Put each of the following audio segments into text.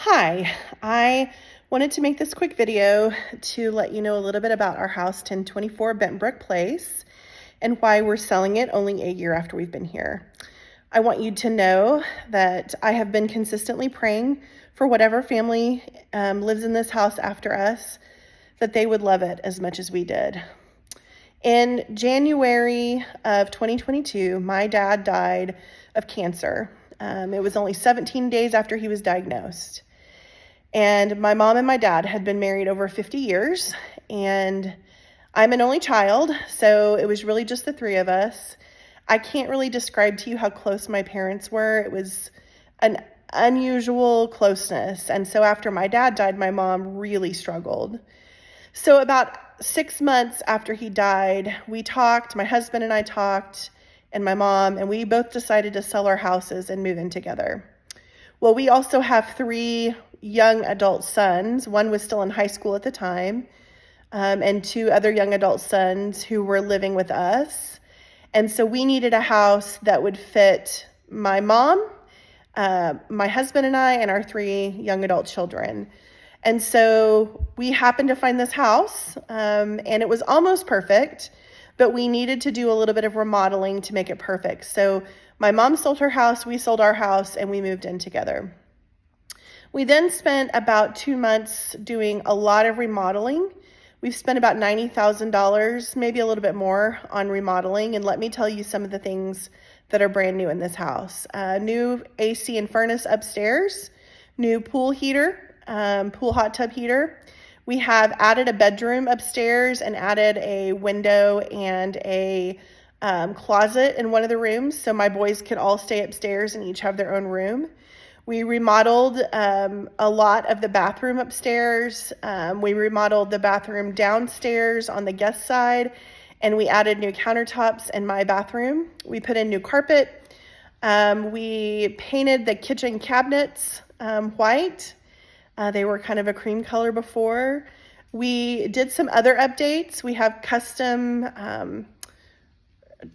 Hi, I wanted to make this quick video to let you know a little bit about our house, 1024 Bentbrook Place, and why we're selling it only a year after we've been here. I want you to know that I have been consistently praying for whatever family lives in this house after us, that they would love it as much as we did. In January of 2022, my dad died of cancer. It was only 17 days after he was diagnosed. And my mom and my dad had been married over 50 years, and I'm an only child, so it was really just the three of us. I can't really describe to you how close my parents were. It was an unusual closeness. And so after my dad died, my mom really struggled. So about 6 months after he died, we talked, my husband and I talked, and my mom, and we both decided to sell our houses and move in together. Well, we also have three young adult sons. One was still in high school at the time, and two other young adult sons who were living with us. And so we needed a house that would fit my mom, my husband and I, and our three young adult children. And so we happened to find this house, and it was almost perfect, but we needed to do a little bit of remodeling to make it perfect. So my mom sold her house, we sold our house, and we moved in together. We then spent about 2 months doing a lot of remodeling. We've spent about $90,000, maybe a little bit more, on remodeling. And let me tell you some of the things that are brand new in this house. New AC and furnace upstairs, new pool heater, pool hot tub heater. We have added a bedroom upstairs and added a window and a closet in one of the rooms, so my boys could all stay upstairs and each have their own room. We remodeled a lot of the bathroom upstairs. We remodeled the bathroom downstairs on the guest side, and we added new countertops in my bathroom. We put in new carpet. We painted the kitchen cabinets white. They were kind of a cream color before. We did some other updates. We have custom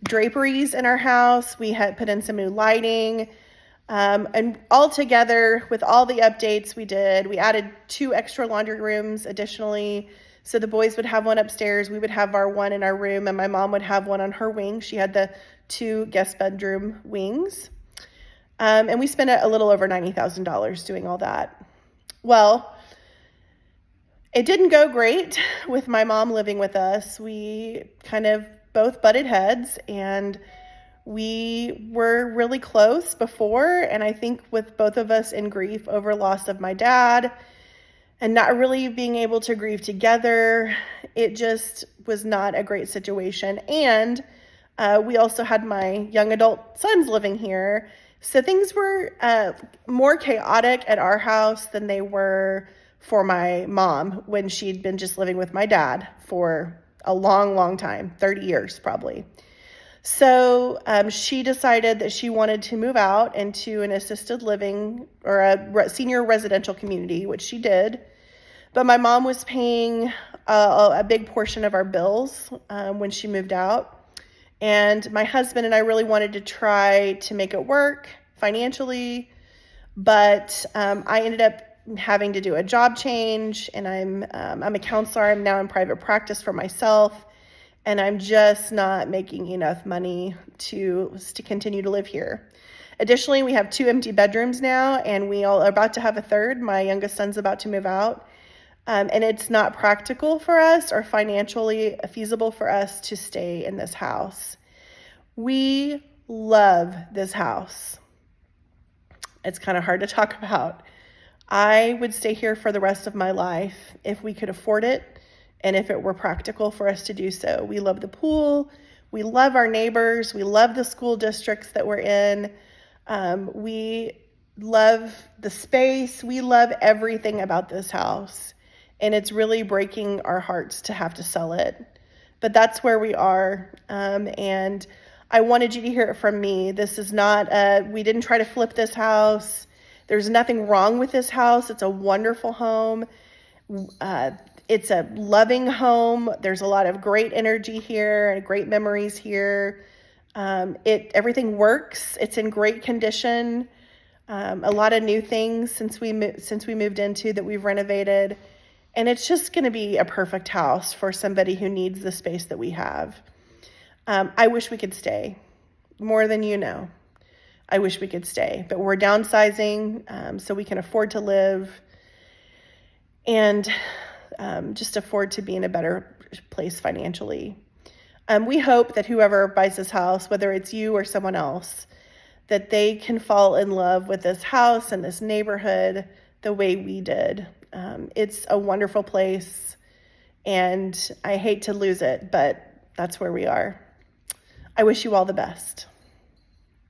draperies in our house. We had put in some new lighting. And all together, with all the updates we did, we added 2 extra laundry rooms additionally. So the boys would have one upstairs, we would have our one in our room, and my mom would have one on her wing. She had the 2 guest bedroom wings. And we spent a little over $90,000 doing all that. Well, it didn't go great with my mom living with us. We kind of both butted heads, and we were really close before, and I think with both of us in grief over loss of my dad and not really being able to grieve together, it just was not a great situation. And we also had my young adult sons living here, so things were more chaotic at our house than they were for my mom when she'd been just living with my dad for a long, long time, 30 years probably. So she decided that she wanted to move out into an assisted living or a senior residential community, which she did. But my mom was paying a big portion of our bills when she moved out. And my husband and I really wanted to try to make it work financially. But I ended up having to do a job change, and I'm a counselor. I'm now in private practice for myself. And I'm just not making enough money to continue to live here. Additionally, we have 2 empty bedrooms now, and we are about to have a third. My youngest son's about to move out. And it's not practical for us or financially feasible for us to stay in this house. We love this house. It's kind of hard to talk about. I would stay here for the rest of my life if we could afford it, and if it were practical for us to do so. We love the pool. We love our neighbors. We love the school districts that we're in. We love the space. We love everything about this house. And it's really breaking our hearts to have to sell it. But that's where we are. And I wanted you to hear it from me. This is not, we didn't try to flip this house. There's nothing wrong with this house. It's a wonderful home. It's a loving home. There's a lot of great energy here and great memories here. Everything works. It's in great condition. A lot of new things since we moved into that we've renovated, and it's just going to be a perfect house for somebody who needs the space that we have. I wish we could stay more than you know. I wish we could stay, but we're downsizing so we can afford to live and just afford to be in a better place financially. We hope that whoever buys this house, whether it's you or someone else, that they can fall in love with this house and this neighborhood the way we did. It's a wonderful place, and I hate to lose it, but that's where we are. I wish you all the best.